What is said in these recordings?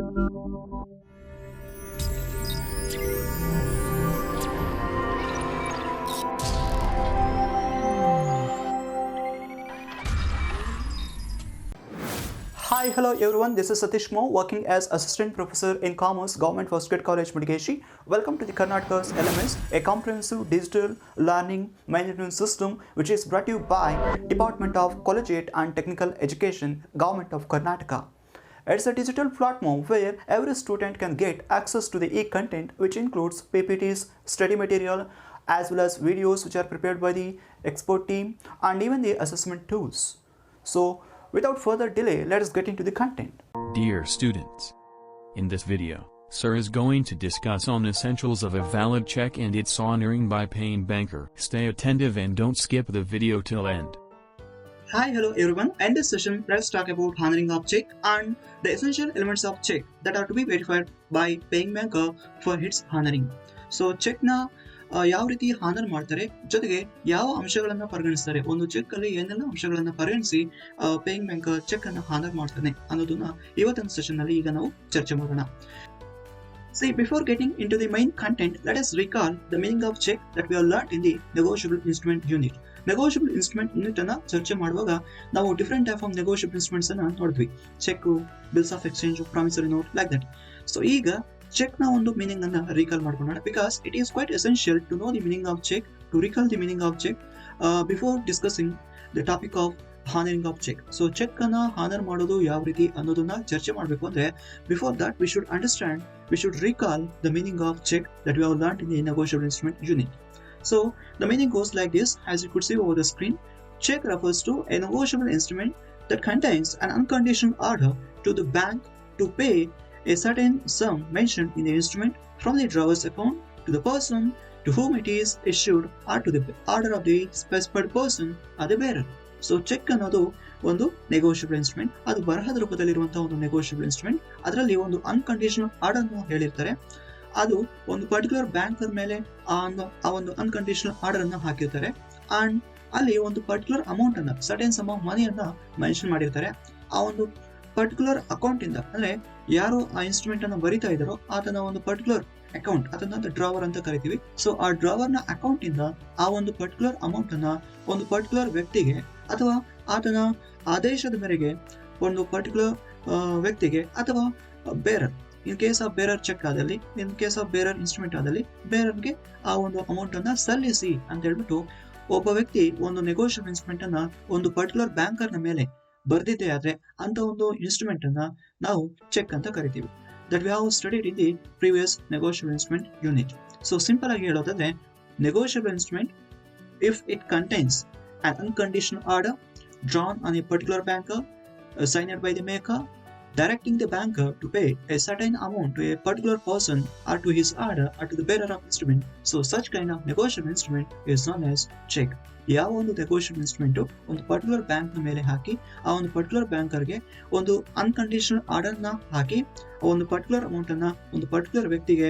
Hi, hello everyone. This is Satish Mo, working as Assistant Professor in Commerce, Government First Grade College, Madigeshi. Welcome to the Karnataka's LMS, a comprehensive digital learning management system which is brought to you by Department of Collegiate and Technical Education, Government of Karnataka. It's a digital platform where every student can get access to the e-content which includes PPTs, study material, as well as videos which are prepared by the expert team and even the assessment tools. So, without further delay, let us get into the content. Dear students, in this video, Sir is going to discuss on essentials of a valid check and its honoring by paying banker. Stay attentive and don't skip the video till end. Hi, hello everyone. In this session, let's talk about honoring of check and the essential elements of check that are to be verified by paying banker for its honoring. So, check na ಯಾವ ರೀತಿ honour ಮಾಡ್ತಾರೆ, ಜೊತೆಗೆ ಯಾವ ಅಂಶಗಳನ್ನ ಪರಿಗಣಿಸ್ತಾರೆ, ಒಂದು check ಅಲ್ಲಿ ಏನೆಲ್ಲ ಅಂಶಗಳನ್ನ ಪರಿಗಣಿಸಿ ಪೇಯಿಂಗ್ ಬ್ಯಾಂಕ್ ಚೆಕ್ ಅನ್ನ ಹಾನರ್ ಮಾಡ್ತಾನೆ ಅನ್ನೋದನ್ನ ಇವತ್ತಿನ ಸೆಷನ್ ನಲ್ಲಿ ಈಗ ನಾವು ಚರ್ಚೆ ಮಾಡೋಣ. See, before getting into the main content, let us recall the meaning of check that we have learned in the negotiable instrument unit. Negotiable instrument unit ಅನ್ನ ಚರ್ಚೆ ಮಾಡುವಾಗ ನಾವು different type of negotiable instruments ಅನ್ನ ನೋಡಿದ್ವಿ. Cheque, bills of exchange, promissory note, like that. So ಈಗ cheque ನ ಒಂದು meaning ಅನ್ನ ರೀಕಾಲ್ ಮಾಡ್ಕೊಳ್ಳೋಣ, because it is quite essential to know the meaning of cheque, to recall the meaning of cheque before discussing the topic of honouring of cheque. So cheque ಅನ್ನ honour ಮಾಡೋದು ಯಾವ ರೀತಿ ಅನ್ನೋದನ್ನ ಚರ್ಚೆ ಮಾಡಬೇಕು ಅಂದ್ರೆ before that we should understand, we should recall the meaning of cheque that we have learned in the negotiable instrument unit. So the meaning goes like this, as you could see over the screen. Check refers to a negotiable instrument that contains an unconditional order to the bank to pay a certain sum mentioned in the instrument from the drawer's account to the person to whom it is issued or to the order of the specified person or the bearer. So check ಅನ್ನೋದು ಒಂದು negotiable instrument, ಅದು ಬರಹದ ರೂಪದಲ್ಲಿರುವಂತಹ ಒಂದು negotiable instrument. ಅದರಲ್ಲಿ ಒಂದು unconditional order ಅನ್ನು ಹೇಳಿರ್ತಾರೆ, ಅದು ಒಂದು ಪರ್ಟಿಕ್ಯುಲರ್ ಬ್ಯಾಂಕರ್ ಮೇಲೆ ಆ ಒಂದು ಅನ್ಕಂಡೀಷನಲ್ ಆರ್ಡರ್ ಅನ್ನ ಹಾಕಿರ್ತಾರೆ ಅಂಡ್ ಅಲ್ಲಿ ಒಂದು ಪರ್ಟಿಕ್ಯುಲರ್ ಅಮೌಂಟ್ ಅನ್ನ, ಸರ್ಟೆನ್ ಸಮ್ ಆಫ್ ಮನಿಯನ್ನ ಮೆನ್ಷನ್ ಮಾಡಿರ್ತಾರೆ. ಆ ಒಂದು ಪರ್ಟಿಕ್ಯುಲರ್ ಅಕೌಂಟ್ ಇಂದ, ಅಂದ್ರೆ ಯಾರು ಆ ಇನ್ಸ್ಟ್ರುಮೆಂಟ್ ಅನ್ನ ಬರಿತಾ ಇದ್ದಾರೋ ಆತನ ಒಂದು ಪರ್ಟಿಕ್ಯುಲರ್ ಅಕೌಂಟ್, ಅದನ್ನ ಡ್ರಾವರ್ ಅಂತ ಕರಿತೀವಿ. ಸೊ ಆ ಡ್ರಾವರ್ ನ ಅಕೌಂಟ್ ಇಂದ ಆ ಒಂದು ಪರ್ಟಿಕ್ಯುಲರ್ ಅಮೌಂಟ್ ಅನ್ನ ಒಂದು ಪರ್ಟಿಕ್ಯುಲರ್ ವ್ಯಕ್ತಿಗೆ ಅಥವಾ ಆತನ ಆದೇಶದ ಮೇರೆಗೆ ಒಂದು ಪರ್ಟಿಕ್ಯುಲರ್ ವ್ಯಕ್ತಿಗೆ ಅಥವಾ bearer, in case of bearer cheque ಆದಲ್ಲಿ, in case of bearer instrument ಆದಲ್ಲಿ ಬೇರರ್ಗೆ ಆ ಒಂದು ಅಮೌಂಟ್ ಅನ್ನ ಸಲ್ಲಿಸಿ ಅಂತ ಹೇಳ್ಬಿಟ್ಟು ಒಬ್ಬ ವ್ಯಕ್ತಿ ಒಂದು ನೆಗೋಷಿಯಬಲ್ ಇನ್ಸ್ಟ್ರುಮೆಂಟ್ ಅನ್ನ ಒಂದು ಪರ್ಟಿಕ್ಯುಲರ್ ಬ್ಯಾಂಕರ್ ನ ಮೇಲೆ ಬರ್ದಿದ್ದೆ ಆದ್ರೆ ಅಂತ ಒಂದು ಇನ್ಸ್ಟ್ರುಮೆಂಟ್ ಅನ್ನ ನಾವು ಚೆಕ್ ಅಂತ ಕರಿತೀವಿ. That we have studied in the previous negotiable instrument unit. So simple ಆಗಿ ಹೇಳೋದಾದ್ರೆ, negotiable instrument if it contains an unconditional order drawn on a particular banker, signed by the maker, directing the banker to pay a certain amount to a particular person or to his order or to the bearer of instrument. So such kind of negotiable instrument is known as check. ಯಾವ ಒಂದು negotiable instrument ಒಂದು particular bank ನ ಮೇಲೆ ಹಾಕಿ ಆ ಒಂದು particular ಬ್ಯಾಂಕರ್ಗೆ ಒಂದು unconditional order ನ ಹಾಕಿ ಆ ಒಂದು ಪರ್ಟಿಕ್ಯುಲರ್ ಅಮೌಂಟ್ ಅನ್ನ ಒಂದು ಪರ್ಟಿಕ್ಯುಲರ್ ವ್ಯಕ್ತಿಗೆ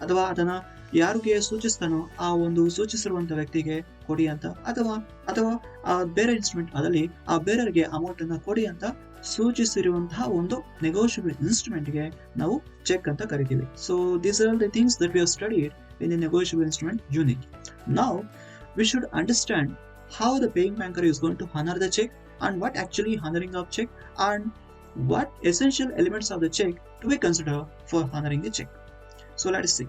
ಅಥವಾ ಅದನ್ನ ಯಾರಿಗೆ ಸೂಚಿಸ್ತಾನೋ ಆ ಒಂದು ಸೂಚಿಸಿರುವಂತ ವ್ಯಕ್ತಿಗೆ ಕೊಡಿ ಅಂತ, ಅಥವಾ ಆ ಬೇರೆ ಇನ್ಸ್ಟ್ರುಮೆಂಟ್ ಅದಲ್ಲಿ ಆ ಬೇರೆಯವರಿಗೆ ಅಮೌಂಟ್ ಅನ್ನ ಕೊಡಿ ಅಂತ ಸೂಚಿಸಿರುವಂತಹ ಒಂದು ನೆಗೋಷಿಯಬಲ್ ಇನ್ಸ್ಟ್ರುಮೆಂಟ್ ಗೆ ನಾವು ಚೆಕ್ ಅಂತ ಕರಿತೀವಿ. So these are the things that we have studied in the negotiable instrument unit. Now we should understand how the paying banker is going to honor the check and what actually honoring of check and what essential elements of the check to be considered for honoring the check. So let us see.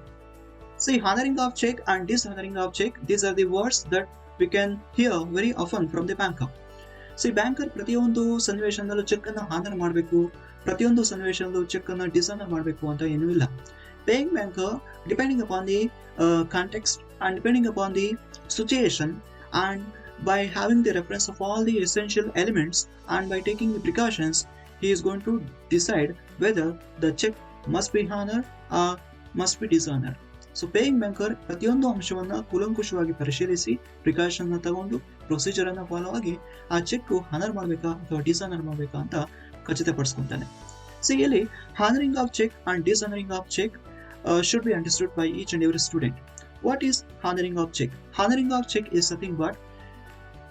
See, honoring of check and dishonoring of check, these are the words that we can hear very often from the banker. See, banker ಪ್ರತಿಯೊಂದು ಸನ್ನಿವೇಶದಲ್ಲೂ check ಅನ್ನ honour ಮಾಡಬೇಕು, ಪ್ರತಿಯೊಂದು ಸನ್ನಿವೇಶದಲ್ಲೂ check ಅನ್ನ dishonour ಮಾಡಬೇಕು ಅಂತ ಏನೂ ಇಲ್ಲ. Paying banker, depending upon the context and depending upon the situation and by having the reference of all the essential elements and by taking the precautions, he is going to decide whether the check must be honored or must be dishonored. So paying banker ಪ್ರತಿಯೊಂದು ಅಂಶವನ್ನ ಕೂಲಂಕುಷವಾಗಿ ಪರಿಶೀಲಿಸಿ precaution ತಗೊಂಡು procedure ಅನ್ನ follow ಆಗಿ ಆ check honour ಮಾಡಬೇಕಾ ಅಥವಾ dishonour ಮಾಡಬೇಕಾ ಅಂತ ಖಚಿತಪಡಿಸ್ಕೊಂತಾನೆ. ಸೊ ಇಲ್ಲಿ honouring of cheque and dishonouring of cheque should be understood by each and every student. What is honoring of check? Honoring of check is nothing but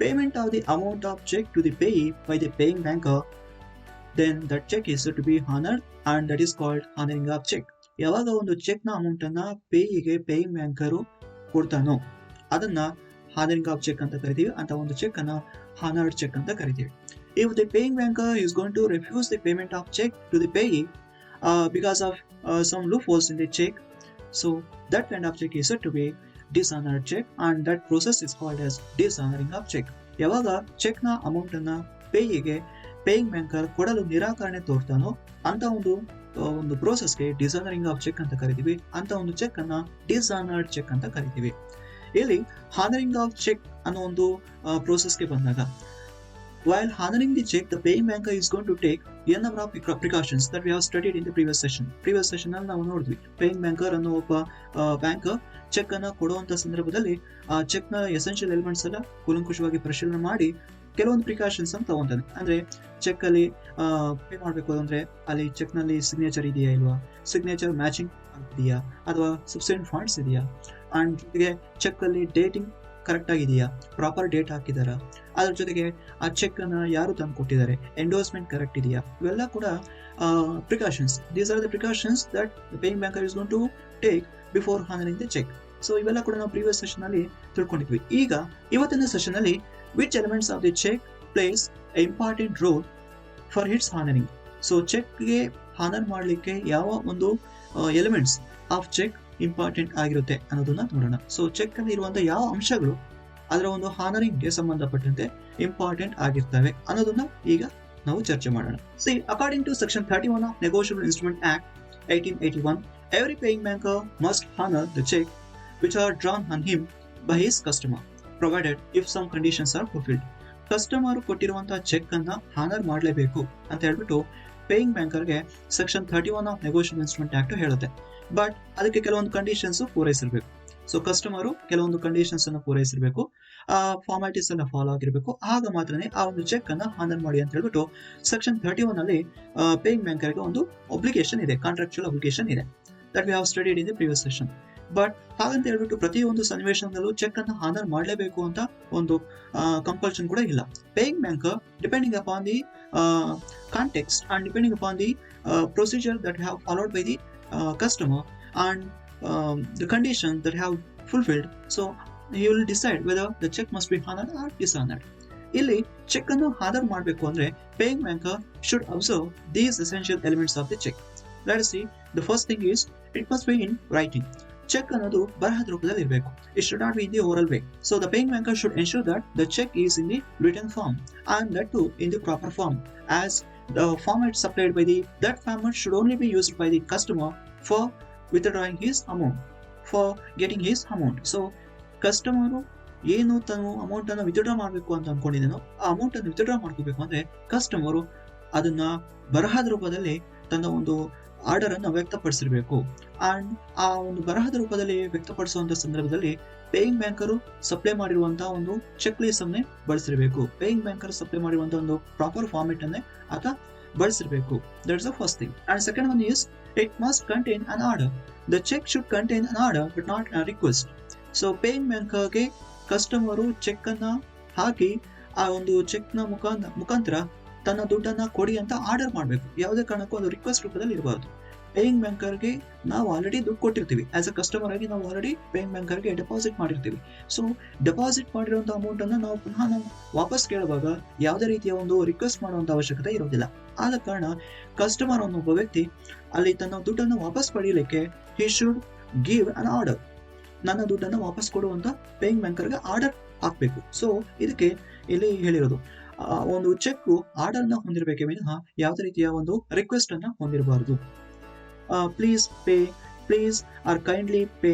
payment of the amount of check to the payee by the paying banker then that check is to be honored and that is called honoring of check. ಯಾವಾಗ ಒಂದು check ನ amount ಅನ್ನ ಪೇಯಿಗೆ paying banker ಕೊಡ್ತಾನೋ ಅದನ್ನ honouring of check ಅಂತ ಕರಿತೀವಿ. ಅಂತ ಒಂದು check ಅನ್ನ ಹಾನರ್ಡ್ ಚೆಕ್ ಅಂತ ಕರಿತೀವಿ. If the paying banker is going to refuse the payment of check to the payee because of some loopholes in the check, so that kind of check is said to be dishonored check and that process is called as dishonoring of check. ಯಾವಾಗ check ನ amount ಅನ್ನ ಪೇಯಿಗೆ paying banker ಕೊಡಲು ನಿರಾಕರಣೆ ತೋರ್ತಾನೋ ಅಂತ ಒಂದು ಪ್ರೋಸೆಸ್ಗೆ ಡಿಸಾನರಿಂಗ್ of check ಅಂತ ಕರಿತೀವಿ. ಅಂತ ಒಂದು ಚೆಕ್ ಅನ್ನ ಡಿಸಾನರ್ಡ್ ಚೆಕ್ ಅಂತ ಕರಿತೀವಿ. ಇಲ್ಲಿ ಹಾನರಿಂಗ್ ಆಫ್ ಚೆಕ್ ಅನ್ನೋ ಒಂದು ಪ್ರೋಸೆಸ್ಗೆ ಬಂದಾಗ, while honoring the check, the paying banker is going to take a number of precautions that we have studied in the previous session. Previous session ಅಲ್ಲಿ ನಾವು ನೋಡಿದ್ವಿ, ಪೇಯಿಂಗ್ ಬ್ಯಾಂಕರ್ ಅನ್ನೋ ಒಬ್ಬ ಬ್ಯಾಂಕರ್ ಚೆಕ್ ಅನ್ನ ಕೊಡುವಂತ ಸಂದರ್ಭದಲ್ಲಿ ಆ ಚೆಕ್ ನ ಎಸೆನ್ಷಿಯಲ್ ಎಲಿಮೆಂಟ್ಸ್ ಎಲ್ಲ ಕೂಲಂಕುಷವಾಗಿ ಪರಿಶೀಲನೆ ಮಾಡಿ ಕೆಲವೊಂದು ಪ್ರಿಕಾಷನ್ಸ್ ಅಂತ ತಗೊಂತಾನೆ. ಅಂದ್ರೆ ಚೆಕ್ ಅಲ್ಲಿ ಪೇ ಮಾಡ್ಬೇಕು ಅಂದ್ರೆ ಅಲ್ಲಿ ಚೆಕ್ ನಲ್ಲಿ ಸಿಗ್ನೇಚರ್ ಇದೆಯಾ ಇಲ್ವಾ, ಸಿಗ್ನೇಚರ್ ಮ್ಯಾಚಿಂಗ್ ಇದೆಯಾ ಅಥವಾ ಸಬ್ಸಿಡೆಂಟ್ ಫಂಡ್ಸ್ ಇದೆಯಾ, ಅಂಡ್ ಜೊತೆಗೆ ಚೆಕ್ ಅಲ್ಲಿ ಡೇಟಿಂಗ್ ಕರೆಕ್ಟ್ ಆಗಿದೆಯಾ, ಪ್ರಾಪರ್ ಡೇಟ್ ಹಾಕಿದಾರ, ಅದ್ರ ಜೊತೆಗೆ ಆ ಚೆಕ್ ಅನ್ನ ಯಾರು ತಂದು ಕೊಟ್ಟಿದ್ದಾರೆ, ಎಂಡೋರ್ಸ್ಮೆಂಟ್ ಕರೆಕ್ಟ್ ಇದೆಯಾ, ಇವೆಲ್ಲ ಕೂಡ precautions. These are the precautions that the paying banker is going to take before honouring the cheque. So ಇವೆಲ್ಲ ಕೂಡ ನಾವು ಪ್ರೀವಿಯಸ್ ಸೆಷನ್ ಅಲ್ಲಿ ತಿಳ್ಕೊಂಡಿದ್ವಿ. ಈಗ ಇವತ್ತಿನ ಸೆಷನ್ ಅಲ್ಲಿ which elements of the cheque plays important role for its honouring. So ಚೆಕ್ಗೆ honour ಮಾಡಲಿಕ್ಕೆ ಯಾವ ಒಂದು ಎಲಿಮೆಂಟ್ಸ್ ಆಫ್ ಚೆಕ್ ಇಂಪಾರ್ಟೆಂಟ್ ಆಗಿರುತ್ತೆ ಅನ್ನೋದನ್ನ ನೋಡೋಣ. ಸೊ ಚೆಕ್ ಅಲ್ಲಿ ಇರುವಂತಹ ಯಾವ ಅಂಶಗಳು ಅದರ ಒಂದು ಹಾನರಿಂಗ್ ಗೆ ಸಂಬಂಧಪಟ್ಟಂತೆ ಇಂಪಾರ್ಟೆಂಟ್ ಆಗಿರ್ತವೆ ಅನ್ನೋದನ್ನ ಈಗ ನಾವು ಚರ್ಚೆ ಮಾಡೋಣ. See, according to section 31 of negotiable instrument act 1881, every paying banker must honor the check which are drawn on him by his customer, provided if some conditions are fulfilled. Customer ಕೊಟ್ಟಿರುವಂತಹ cheque ಅನ್ನ honour ಮಾಡಲೇಬೇಕು ಅಂತ ಹೇಳ್ಬಿಟ್ಟು paying ಬ್ಯಾಂಕರ್ಗೆ section 31 of negotiable instrument act ಹೇಳುತ್ತೆ. But ಅದಕ್ಕೆ ಕೆಲವೊಂದು conditions ಪೂರೈಸಿರ್ಬೇಕು. ಸೊ ಕಸ್ಟಮರು ಕೆಲವೊಂದು ಕಂಡೀಷನ್ಸ್ ಅನ್ನು ಪೂರೈಸಿರ್ಬೇಕು, ಫಾರ್ಮಾಲಿಟೀಸ್ ಅನ್ನ ಫಾಲೋ ಆಗಿರ್ಬೇಕು. ಆಗ ಮಾತ್ರನೇ ಆ ಒಂದು ಚೆಕ್ ಅನ್ನ ಹಾನರ್ ಮಾಡಿ ಅಂತ ಹೇಳ್ಬಿಟ್ಟು ಸೆಕ್ಷನ್ 31 ಅಲ್ಲಿ ಪೇಯಿಂಗ್ ಬ್ಯಾಂಕರ್ಗೆ ಒಂದು ಒಬ್ಲಿಗೇಷನ್ ಇದೆ, ಕಾಂಟ್ರಾಕ್ಚುಯಲ್ ಒಬ್ಲಿಗೇಷನ್ ಇದೆ. That we have studied in the previous session. But ಹಾಗಂತ ಹೇಳ್ಬಿಟ್ಟು ಪ್ರತಿಯೊಂದು ಸನ್ನಿವೇಶನಲ್ಲೂ ಚೆಕ್ ಅನ್ನು ಹಾನರ್ ಮಾಡಲೇಬೇಕು ಅಂತ ಒಂದು ಕಂಪಲ್ಷನ್ ಕೂಡ ಇಲ್ಲ. Paying banker depending upon the context and depending upon the procedure that have followed by the customer and the condition that have fulfilled, so he will decide whether the check must be honored or dishonored. ಇಲ್ಲಿ check ಅನ್ನು honour ಮಾಡಬೇಕು ಅಂದ್ರೆ paying banker should observe these essential elements of the check. Let us see. The first thing is it must be in writing. Cheque ಅನ್ನೋದು ಬರಹದ ರೂಪದಲ್ಲಿ ಇರಬೇಕು. It should not be in the oral way. So the paying banker should ensure that the check is in the written form and that too in the proper form, as the format supplied by that format should only be used by the customer for withdrawing his amount, for getting his amount. So customer ಏನು ತಾನು amount ಅನ್ನು withdraw ಮಾಡಬೇಕು ಅಂತ ಅನ್ಕೊಂಡಿದ್ದೇನೋ ಆ amount ಅನ್ನು withdraw ಮಾಡ್ಕೋಬೇಕು ಅಂದ್ರೆ customer ಅದನ್ನ ಬರಹದ ರೂಪದಲ್ಲಿ ತನ್ನ ಒಂದು ಆರ್ಡರ್ ಅನ್ನು ವ್ಯಕ್ತಪಡಿಸಿರ್ಬೇಕು. ಅಂಡ್ ಆ ಒಂದು ಬರಹದ ರೂಪದಲ್ಲಿ ವ್ಯಕ್ತಪಡಿಸುವಂತ ಸಂದರ್ಭದಲ್ಲಿ ಪೇಯಿಂಗ್ ಬ್ಯಾಂಕರು ಸಪ್ಲೈ ಮಾಡಿರುವಂತಹ ಒಂದು ಚೆಕ್ ಲೀಸ್ ಅನ್ನೇ ಬಳಸಿರ್ಬೇಕು. ಪೇಯಿಂಗ್ ಬ್ಯಾಂಕರ್ ಸಪ್ಲೈ ಮಾಡಿರುವಂತಹ ಒಂದು ಪ್ರಾಪರ್ ಫಾರ್ಮೆಟ್ ಅನ್ನೇ ಆತ ಬಳಸಿರ್ಬೇಕು. That is the first thing. And second one is it must contain an order. The cheque should contain an order but not a request. So paying ಬ್ಯಾಂಕರ್ಗೆ customer cheque ಅನ್ನ ಹಾಕಿ ಆ ಒಂದು ಚೆಕ್ ನ ಮುಖಾಂತರ ತನ್ನ ದುಡ್ಡನ್ನ ಕೊಡಿ ಅಂತ ಆರ್ಡರ್ ಮಾಡಬೇಕು. ಯಾವುದೇ ಕಾರಣಕ್ಕೂ ಅದು ರಿಕ್ವೆಸ್ಟ್ ರೂಪದಲ್ಲಿ ಇರಬಾರ್ದು. ಪೇಯಿಂಗ್ ಬ್ಯಾಂಕರ್ಗೆ ನಾವು ಆಲ್ರೆಡಿ ದುಡ್ಡು ಕೊಟ್ಟಿರ್ತೀವಿ. ಆಸ್ ಅ ಕಸ್ಟಮರ್ ಆಗಿ ನಾವು ಆಲ್ರೆಡಿ ಪೇಯಿಂಗ್ ಬ್ಯಾಂಕರ್ಗೆ ಡೆಪಾಸಿಟ್ ಮಾಡಿರ್ತೀವಿ. ಸೊ ಡೆಪಾಸಿಟ್ ಮಾಡಿರುವಂತ ಅಮೌಂಟ್ ಅನ್ನ ನಾವು ಪುನಃ ನಾವು ವಾಪಸ್ ಕೇಳುವಾಗ ಯಾವುದೇ ರೀತಿಯ ಒಂದು ರಿಕ್ವೆಸ್ಟ್ ಮಾಡುವಂತ ಅವಶ್ಯಕತೆ ಇರೋದಿಲ್ಲ. ಆದ ಕಾರಣ ಕಸ್ಟಮರ್ ಅನ್ನೋ ಒಬ್ಬ ವ್ಯಕ್ತಿ ಅಲ್ಲಿ ತನ್ನ ದುಡ್ಡನ್ನು ವಾಪಸ್ ಪಡೆಯಲಿಕ್ಕೆ he should give an order. ನನ್ನ ದುಡ್ಡನ್ನು ವಾಪಸ್ ಕೊಡುವಂತ ಪೇಯಿಂಗ್ ಬ್ಯಾಂಕರ್ಗೆ ಆರ್ಡರ್ ಹಾಕ್ಬೇಕು. ಸೊ ಇದಕ್ಕೆ ಇಲ್ಲಿ ಹೇಳಿರೋದು ಒಂದು ಚೆಕ್ ಆರ್ಡರ್ ನ ಹೊಂದಿರಬೇಕೆ ವಿನಃ ಯಾವುದೇ ರೀತಿಯ ಒಂದು ರಿಕ್ವೆಸ್ಟ್ ಅನ್ನ ಹೊಂದಿರಬಾರದು. Please pay, please or kindly pay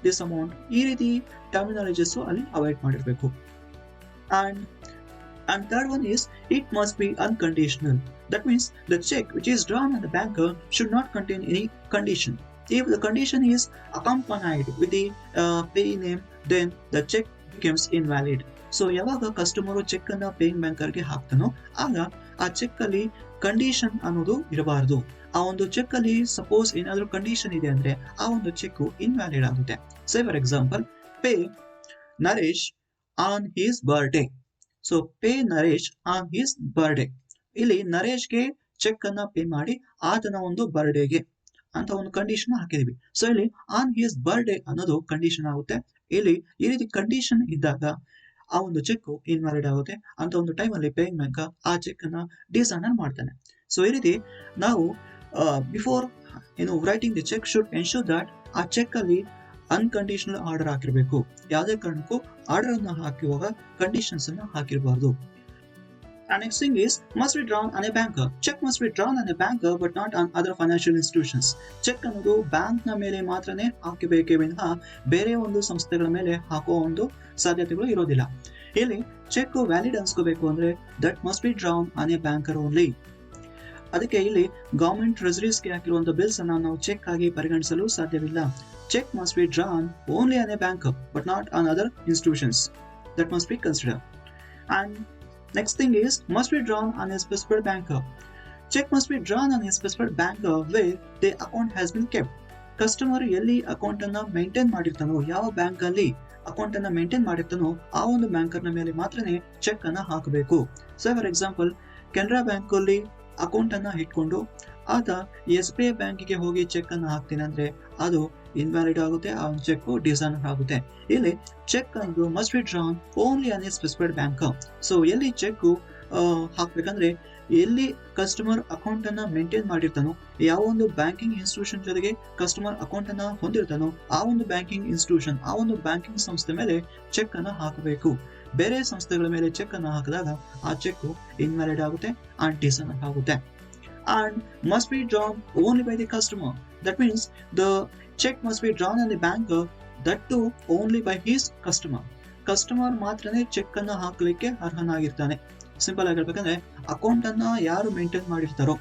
this amount, ಈ ರೀತಿ ಟರ್ಮಿನಾಲಜೀಸ್ ಅಲ್ಲಿ ಅವಾಯ್ಡ್ ಮಾಡಿರ್ಬೇಕು. And third one is it must be unconditional. That means the check which is drawn on the banker should not contain any condition. If the condition is accompanied with the pay name, then the check becomes invalid. So ಯಾವಾಗ customer cheque ಅನ್ನ paying ಬ್ಯಾಂಕರ್ಗೆ ಹಾಕ್ತಾನೋ ಆಗ ಆ cheque ಅಲ್ಲಿ condition ಅನ್ನೋದು ಇರಬಾರದು. ಆ ಒಂದು check ಅಲ್ಲಿ ಸಪೋಸ್ ಏನಾದ್ರೂ ಕಂಡೀಷನ್ ಇದೆ ಅಂದ್ರೆ ಆ ಒಂದು ಚೆಕ್ ಇನ್ವ್ಯಾಲಿಡ್ ಆಗುತ್ತೆ. Say for example, pay Naresh on his birthday. So pay Naresh on his birthday. ಇಲ್ಲಿ ನರೇಶ್ಗೆ ಚೆಕ್ ಅನ್ನ ಪೇ ಮಾಡಿ ಆತನ ಒಂದು ಬರ್ಡೇಗೆ ಅಂತ ಒಂದು ಕಂಡೀಷನ್ ಹಾಕಿದೀವಿ. ಸೊ ಇಲ್ಲಿ ಆನ್ ಹಿಸ್ ಬರ್ಡೇ ಅನ್ನೋದು ಕಂಡೀಷನ್ ಆಗುತ್ತೆ. ಇಲ್ಲಿ ಈ ರೀತಿ ಕಂಡೀಷನ್ ಇದ್ದಾಗ ಆ ಒಂದು ಚೆಕ್ ಇನ್ವ್ಯಾಲಿಡ್ ಆಗುತ್ತೆ. ಅಂತ ಒಂದು ಟೈಮಲ್ಲಿ ಪೇಯಿಂಗ್ ಬ್ಯಾಂಕ್ ಆ ಚೆಕ್ ಅನ್ನ ಡಿಸಾನರ್ ಮಾಡ್ತಾನೆ. ಸೊ ಈ ರೀತಿ ನಾವು before writing the cheque should ensure that ಆ ಚೆಕ್ ಅಲ್ಲಿ ಅನ್ಕಂಡೀಷನಲ್ ಆರ್ಡರ್ ಹಾಕಿರ್ಬೇಕು. ಯಾವುದೇ ಕಾರಣಕ್ಕೂ ಆರ್ಡರ್ ಅನ್ನ ಹಾಕುವಾಗ ಕಂಡೀಷನ್ಸ್ ಅನ್ನ ಹಾಕಿರಬಾರ್ದು. And next thing is must be drawn on a banker. Check must be drawn on a banker but not on other financial institutions. Cheque ಅನ್ನೋದು ಬ್ಯಾಂಕ್ ನ ಮೇಲೆ ಮಾತ್ರನೇ ಹಾಕಬೇಕೇ ವಿನಃ ಬೇರೆ ಒಂದು ಸಂಸ್ಥೆಗಳ ಮೇಲೆ ಹಾಕುವ ಒಂದು ಸಾಧ್ಯತೆಗಳು ಇರೋದಿಲ್ಲ. ಇಲ್ಲಿ ಚೆಕ್ ವ್ಯಾಲಿಡ್ ಅನ್ಸ್ಕೋಬೇಕು ಅಂದ್ರೆ that must be drawn on a banker only. ಅದಕ್ಕೆ ಇಲ್ಲಿ ಗವರ್ಮೆಂಟ್ ಟ್ರೆಜರೀಸ್ಗೆ ಹಾಕಿರುವಂತಹ ಬಿಲ್ಸ್ ಅನ್ನ ನಾವು ಚೆಕ್ ಆಗಿ ಪರಿಗಣಿಸಲು ಸಾಧ್ಯವಿಲ್ಲ. Cheque must be drawn only on a banker but not on other institutions. That must be consider. And next thing is must be drawn on a specified banker. Check must be drawn on a specified banker where the account has been kept. Customer ಎಲ್ಲಿ account ಅನ್ನ maintain ಮಾಡಿರ್ತಾನೋ, ಯಾವ bank ಅಲ್ಲಿ account ಅನ್ನ maintain ಮಾಡಿರ್ತಾನೋ ಆ ಒಂದು banker ನ ಮೇಲೆ ಮಾತ್ರನೇ ಚೆಕ್ ಅನ್ನ ಹಾಕಬೇಕು. So for example Canara bank ಅಲ್ಲಿ ಅಕೌಂಟ್ ಅನ್ನ ಇಟ್ಕೊಂಡು ಆತ SBI ಬ್ಯಾಂಕಿಗೆ ಹೋಗಿ ಚೆಕ್ ಅನ್ನ ಹಾಕ್ತೀನಿ ಅಂದ್ರೆ ಅದು ಇನ್ವ್ಯಾಲಿಡ್ ಆಗುತ್ತೆ. ಆ ಒಂದು ಚೆಕ್ ಡಿಸಾನರ್ ಆಗುತ್ತೆ. ಇಲ್ಲಿ ಚೆಕ್ ಅನ್ನೋದು must be drawn only on A specified bank. So ಎಲ್ಲಿ ಚೆಕ್ ಹಾಕ್ಬೇಕಂದ್ರೆ ಎಲ್ಲಿ ಕಸ್ಟಮರ್ ಅಕೌಂಟ್ ಅನ್ನ ಮೇಂಟೈನ್ ಮಾಡಿರ್ತಾನೋ, ಯಾವ ಒಂದು ಬ್ಯಾಂಕಿಂಗ್ ಇನ್ಸ್ಟಿಟ್ಯೂಷನ್ ಜೊತೆಗೆ ಕಸ್ಟಮರ್ ಅಕೌಂಟ್ ಅನ್ನ ಹೊಂದಿರ್ತಾನೋ ಆ ಒಂದು ಬ್ಯಾಂಕಿಂಗ್ ಇನ್ಸ್ಟಿಟ್ಯೂಷನ್, ಆ ಒಂದು ಬ್ಯಾಂಕಿಂಗ್ ಸಂಸ್ಥೆ ಮೇಲೆ ಚೆಕ್ ಅನ್ನ ಹಾಕಬೇಕು. ಬೇರೆ ಸಂಸ್ಥೆಗಳ ಮೇಲೆ ಚೆಕ್ ಅನ್ನ ಹಾಕಿದಾಗ ಆ ಚೆಕ್ ಇನ್ವ್ಯಾಲಿಡ್ ಆಗುತ್ತೆ ಅಂಡ್ ಡಿಸಾನರ್ ಆಗುತ್ತೆ. And must be drawn only by the customer. That means the check must be drawn on the banker, that too only by his customer. Customer ಮಾತ್ರನೇ ಚೆಕ್ ಅನ್ನ ಹಾಕಲಿಕ್ಕೆ ಅರ್ಹನಾಗಿರ್ತಾನೆ. Simple ಆಗಿ ಹೇಳ್ಬೇಕಂದ್ರೆ account ಅನ್ನ ಯಾರು maintain ಮಾಡಿರ್ತಾರೋ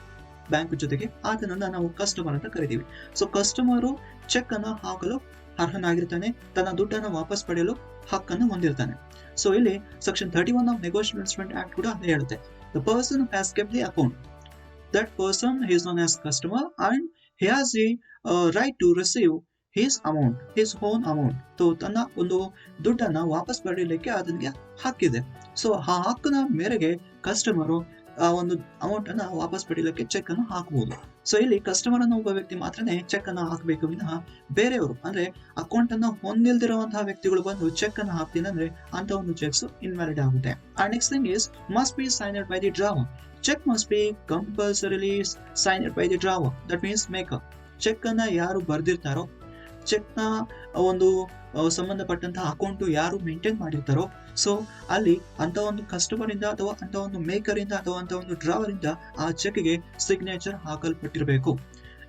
bank ಜೊತೆಗೆ ಆತನನ್ನ ನಾವು ಕಸ್ಟಮರ್ ಅಂತ ಕರಿತೀವಿ. ಸೊ ಕಸ್ಟಮರು ಚೆಕ್ ಅನ್ನ ಹಾಕಲು ಅರ್ಹನಾಗಿರ್ತಾನೆ, ತನ್ನ ದುಡ್ಡನ್ನ ವಾಪಸ್ ಪಡೆಯಲು ಹಕ್ಕನ್ನು ಹೊಂದಿರ್ತಾನೆ. ಸೊ ಇಲ್ಲಿ section 31 of negotiable instrument act ಕೂಡ ಅದೇ ಹೇಳುತ್ತೆ. The person has kept the account, that person is known as customer and he has the right to receive his amount, his own amount. So ತನ್ನ ಒಂದು ದುಡ್ಡನ್ನ ವಾಪಸ್ ಪಡೆಯಲಿಕ್ಕೆ ಅದಕ್ಕೆ ಹಕ್ಕಿದೆ. ಸೊ ಆ ಹಕ್ಕನ ಮೇರೆಗೆ ಕಸ್ಟಮರು ಆ ಒಂದು ಅಮೌಂಟ್ ಅನ್ನ ವಾಪಸ್ ಪಡೆಯಲಿಕ್ಕೆ ಚೆಕ್ ಅನ್ನು ಹಾಕಬಹುದು. ಸೊ ಇಲ್ಲಿ ಕಸ್ಟಮರ್ ಅನ್ನೋ ಒಬ್ಬ ವ್ಯಕ್ತಿ ಮಾತ್ರನೇ ಚೆಕ್ ಅನ್ನ ಹಾಕಬೇಕು ವಿನಃ ಬೇರೆಯವರು ಅಂದ್ರೆ ಅಕೌಂಟ್ ಅನ್ನ ಹೊಂದಿಲ್ದಿರುವಂತಹ ವ್ಯಕ್ತಿಗಳು ಬಂದು ಚೆಕ್ ಅನ್ನ ಹಾಕ್ತೀನಿ ಅಂದ್ರೆ ಅಂತ ಒಂದು ಚೆಕ್ಸ್ ಇನ್ವ್ಯಾಲಿಡ್ ಆಗುತ್ತೆ. And next thing is must be signed by the drawer. Check must be compulsorily signed by the drawer. That means maker. Cheque ಅನ್ನ ಯಾರು ಬರ್ದಿರ್ತಾರೋ, ಚೆಕ್ ನ ಒಂದು ಸಂಬಂಧಪಟ್ಟಂತಹ ಅಕೌಂಟ್ ಯಾರು ಮೇಂಟೈನ್ ಮಾಡಿರ್ತಾರೋ, ಸೊ ಅಲ್ಲಿ ಅಂತ ಒಂದು ಕಸ್ಟಮರ್ ಇಂದ ಅಥವಾ ಅಂತ ಒಂದು ಮೇಕರ್ ಇಂದ ಅಥವಾ ಅಂತ ಒಂದು ಡ್ರಾವರ್ ಇಂದ ಆ ಚೆಕ್ ಗೆ signature ಹಾಕಲ್ಪಟ್ಟಿರಬೇಕು.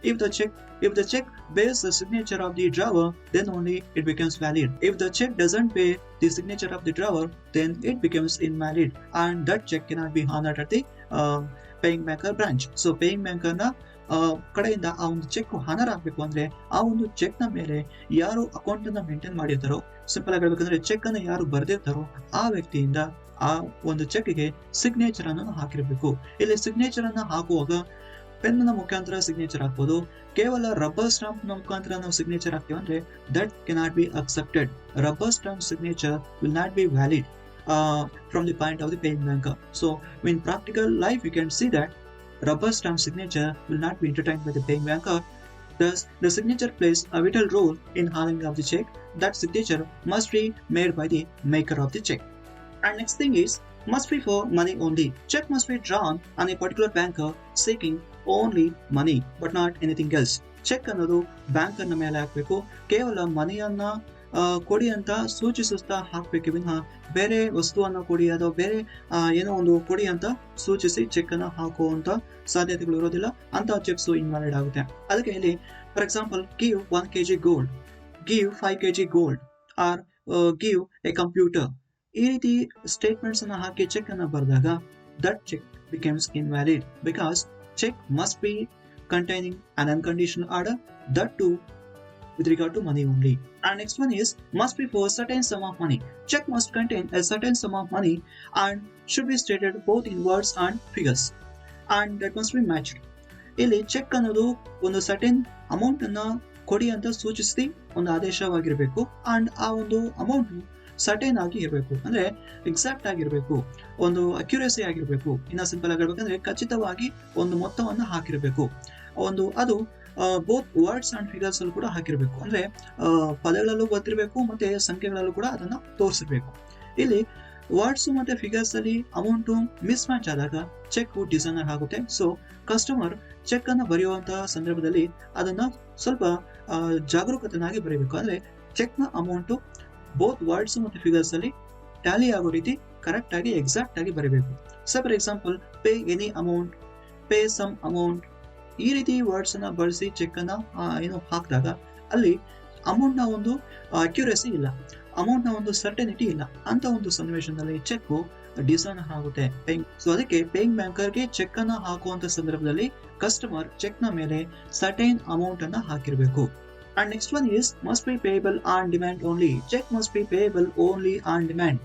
If the check bears the signature of the drawer, then only it becomes valid. If the check doesn't bear the signature of the drawer, then it becomes invalid, and that check cannot be honored at the paying banker branch. So paying banker na ಕಡೆಯಿಂದ ಆ ಒಂದು check honour ಆಗ್ಬೇಕು ಅಂದ್ರೆ ಆ ಒಂದು check ನ ಮೇಲೆ ಯಾರು ಅಕೌಂಟ್ ಅನ್ನ ಮೇಂಟೈನ್ ಮಾಡಿರ್ತಾರೋ, ಸಿಂಪಲ್ ಆಗಿ ಹೇಳ್ಬೇಕಂದ್ರೆ ಚೆಕ್ ಅನ್ನ ಯಾರು ಬರ್ದಿರ್ತಾರೋ ಆ ವ್ಯಕ್ತಿಯಿಂದ ಆ ಒಂದು ಚೆಕ್ ಗೆ ಸಿಗ್ನೇಚರ್ ಅನ್ನು ಹಾಕಿರ್ಬೇಕು. ಇಲ್ಲಿ ಸಿಗ್ನೇಚರ್ ಅನ್ನ ಹಾಕುವಾಗ ಪೆನ್ ನ ಮುಖಾಂತರ ಸಿಗ್ನೇಚರ್ ಹಾಕ್ಬೋದು. ಕೇವಲ ರಬ್ಬರ್ ಸ್ಟಾಂಪ್ ನ ಮುಖಾಂತರ ನಾವು ಸಿಗ್ನೇಚರ್ ಹಾಕ್ತೀವಿ ಅಂದ್ರೆ that cannot be accepted. Rubber stamp signature will not be valid from the point of the paying banker. So in practical life you can see that rubber stamp signature will not be entertained by the paying banker. Thus the signature plays a vital role in handling of the check. That signature must be made by the maker of the check. And next thing is must be for money only. Check must be drawn on a particular banker seeking only money but not anything else. Cheque ಅನ್ನೋದು banker ನ ಮೇಲೆ ಹಾಕ್ಬೇಕು. ಕೇವಲ ಮನಿಯನ್ನ ಕೊಡಿ ಅಂತ ಸೂಚಿಸುತ್ತಾ ಹಾಕ್ಬೇಕು ವಿನಃ ಬೇರೆ ವಸ್ತುವನ್ನ ಕೊಡಿ ಅಥವಾ ಬೇರೆ ಏನೋ ಒಂದು ಕೊಡಿ ಅಂತ ಸೂಚಿಸಿ ಚೆಕ್ ಅನ್ನ ಹಾಕುವಂತ ಸಾಧ್ಯತೆಗಳು ಇರೋದಿಲ್ಲ. ಅಂತ ಚೆಕ್ಸ್ ಇನ್ವ್ಯಾಲಿಡ್ ಆಗುತ್ತೆ. ಅದಕ್ಕೆ ಇಲ್ಲಿ for example give 1 kg gold, give 5 kg gold or give a computer, ಈ ರೀತಿ ಸ್ಟೇಟ್ಮೆಂಟ್ಸ್ ಅನ್ನ ಹಾಕಿ ಚೆಕ್ ಅನ್ನ ಬರೆದಾಗ that cheque becomes invalid because cheque must be containing an unconditional order, that too with regard to money only. And next one is must be for a certain sum of money. Check must contain a certain sum of money and should be stated both in words and figures, and that must be matched. ಇಲ್ಲಿ check ಅನ್ನೋದು ಒಂದು certain amount ಅನ್ನ ಕೊಡಿ ಅಂತ ಸೂಚಿಸಿ ಒಂದು ಆದೇಶವಾಗಿರಬೇಕು and ಆ ಒಂದು ಅಮೌಂಟ್ ಸರ್ಟೇನ್ ಆಗಿ ಇರಬೇಕು, ಅಂದ್ರೆ ಎಕ್ಸಾಕ್ಟ್ ಆಗಿರಬೇಕು, ಒಂದು ಅಕ್ಯುರೇಸಿ ಆಗಿರಬೇಕು. ಇನ್ನ ಸಿಂಪಲ್ ಆಗಿರ್ಬೇಕಂದ್ರೆ ಖಚಿತವಾಗಿ ಒಂದು ಮೊತ್ತವನ್ನು ಹಾಕಿರಬೇಕು. ಅದು ಬೋತ್ ವರ್ಡ್ಸ್ ಅಂಡ್ ಫಿಗರ್ಸ್ ಅಲ್ಲೂ ಕೂಡ ಹಾಕಿರಬೇಕು, ಅಂದ್ರೆ ಪದಗಳಲ್ಲೂ ಗೊತ್ತಿರಬೇಕು ಮತ್ತೆ ಸಂಖ್ಯೆಗಳಲ್ಲೂ ಕೂಡ ಅದನ್ನ ತೋರಿಸಿರ್ಬೇಕು. ಇಲ್ಲಿ ವರ್ಡ್ಸ್ ಮತ್ತೆ ಫಿಗರ್ಸ್ ಅಲ್ಲಿ ಅಮೌಂಟ್ ಮಿಸ್ ಮ್ಯಾಚ್ ಆದಾಗ ಚೆಕ್ ಡಿಸೈನರ್ ಆಗುತ್ತೆ. ಸೊ ಕಸ್ಟಮರ್ ಚೆಕ್ ಅನ್ನ ಬರೆಯುವಂತಹ ಸಂದರ್ಭದಲ್ಲಿ ಅದನ್ನ ಸ್ವಲ್ಪ ಜಾಗರೂಕತೆನಾಗಿ ಬರೀಬೇಕು. ಅಂದ್ರೆ ಚೆಕ್ ನ ಅಮೌಂಟ್ ಬೋತ್ ವರ್ಡ್ಸ್ ಮತ್ತೆ ಫಿಗರ್ಸ್ ಅಲ್ಲಿ ಟ್ಯಾಲಿ ಆಗೋ ರೀತಿ ಕರೆಕ್ಟ್ ಆಗಿ ಎಕ್ಸಾಕ್ಟ್ ಆಗಿ ಬರೀಬೇಕು. So for example, pay any amount, pay some amount, ಈ ರೀತಿ ವರ್ಡ್ಸ್ ಅನ್ನ ಬಳಸಿ ಚೆಕ್ ಅನ್ನ ಹಾಕಿದಾಗ ಅಲ್ಲಿ ಅಮೌಂಟ್ ನ ಒಂದು ಅಕ್ಯುರೇಸಿ ಇಲ್ಲ, ಅಮೌಂಟ್ ನ ಒಂದು ಸರ್ಟೆನಿಟಿ ಇಲ್ಲ. ಅಂತ ಒಂದು ಸನ್ನಿವೇಶದಲ್ಲಿ ಚೆಕ್ ಡಿಸೈನರ್ ಆಗುತ್ತೆ. ಸೊ ಅದಕ್ಕೆ ಪೇಯಿಂಗ್ ಬ್ಯಾಂಕರ್ಗೆ ಚೆಕ್ ಅನ್ನ ಹಾಕುವಂತ ಸಂದರ್ಭದಲ್ಲಿ ಕಸ್ಟಮರ್ ಚೆಕ್ ನ ಮೇಲೆ ಸರ್ಟೈನ್ ಅಮೌಂಟ್ ಅನ್ನ ಹಾಕಿರಬೇಕು. And next one is must be payable on demand only. Cheque must be payable only on demand.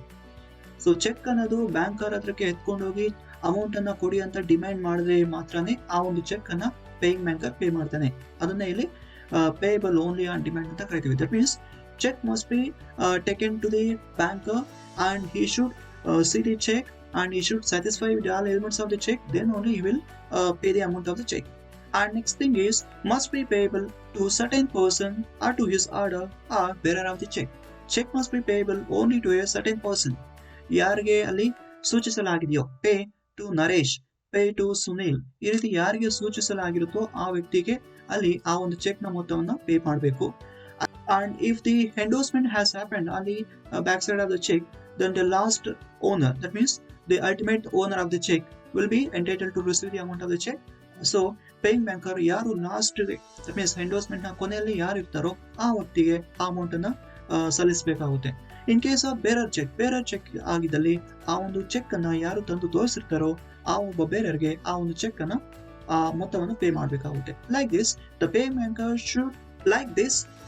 So cheque ಅನ್ನೋದು ಬ್ಯಾಂಕರ್ ಹತ್ರಕ್ಕೆ ಎತ್ಕೊಂಡೋಗಿ ಅಮೌಂಟ್ ಅನ್ನ ಕೊಡಿ ಅಂತ ಡಿಮ್ಯಾಂಡ್ ಮಾಡಿದ್ರೆ ಮಾತ್ರನೇ ಆ ಒಂದು ಚೆಕ್ ಅನ್ನ ಪೇಯಿಂಗ್ ಬ್ಯಾಂಕರ್ ಪೇ ಮಾಡ್ತಾನೆ. ಅದನ್ನ ಇಲ್ಲಿ ಪೇಯಬಲ್ ಓನ್ಲಿ ಆನ್ ಡಿಮ್ಯಾಂಡ್ ಅಂತ ಕರಿತೀವಿ. That means check must be taken to the banker and he should see the check and he should satisfy with all elements of the check, then only he will pay the amount of the check. And next thing is must be payable to certain person or to his order or bearer of the check. Check must be payable only to a certain person. ಯಾರಿಗೆ ಅಲ್ಲಿ ಸೂಚಿಸಲಾಗಿದೆಯೋ, pay to Naresh, pay to Sunil, ಈ ರೀತಿ ಯಾರಿಗೆ ಸೂಚಿಸಲಾಗಿರುತ್ತೋ ಆ ವ್ಯಕ್ತಿಗೆ ಅಲ್ಲಿ ಆ ಒಂದು ಚೆಕ್ ನ ಮೊತ್ತವನ್ನು ಪೇ ಮಾಡಬೇಕು. And if the endorsement has happened on the backside of the check, then the last owner, that means the ultimate owner of the check, will be entitled to receive the amount of the check. So paying banker ಯಾರು last, that means endorsement ನ ಕೊನೆಯಲ್ಲಿ ಯಾರು ಇರ್ತಾರೋ ಆ ವ್ಯಕ್ತಿಗೆ ಆ amount ಅನ್ನ ಸಲ್ಲಿಸಬೇಕಾಗುತ್ತೆ. In case of bearer cheque ಆಗಿದ್ದಲ್ಲಿ ಆ ಒಂದು ಚೆಕ್ ಅನ್ನ ಯಾರು ತಂದು ತೋರಿಸಿರ್ತಾರೋ ಆ ಒಬ್ಬ ಬೇರರ್ಗೆ ಆ ಒಂದು ಚೆಕ್ ಅನ್ನ ಮೊತ್ತವನ್ನು ಪೇ ಮಾಡಬೇಕಾಗುತ್ತೆ.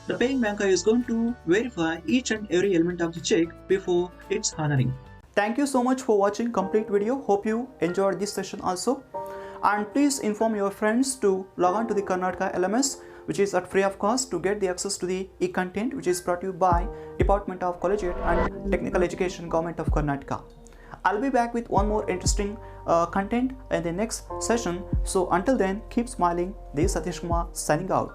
The paying banker is going to verify each and every element of the check before its honoring. Thank you so much for watching complete video. Hope you enjoyed this session also. And please inform your friends to log on to the Karnataka LMS, which is at free of cost, to get the access to the e-content which is brought to you by Department of Collegiate and Technical Education, Government of Karnataka. I'll be back with one more interesting content in the next session. So until then, keep smiling. This is Satish Kumar signing out.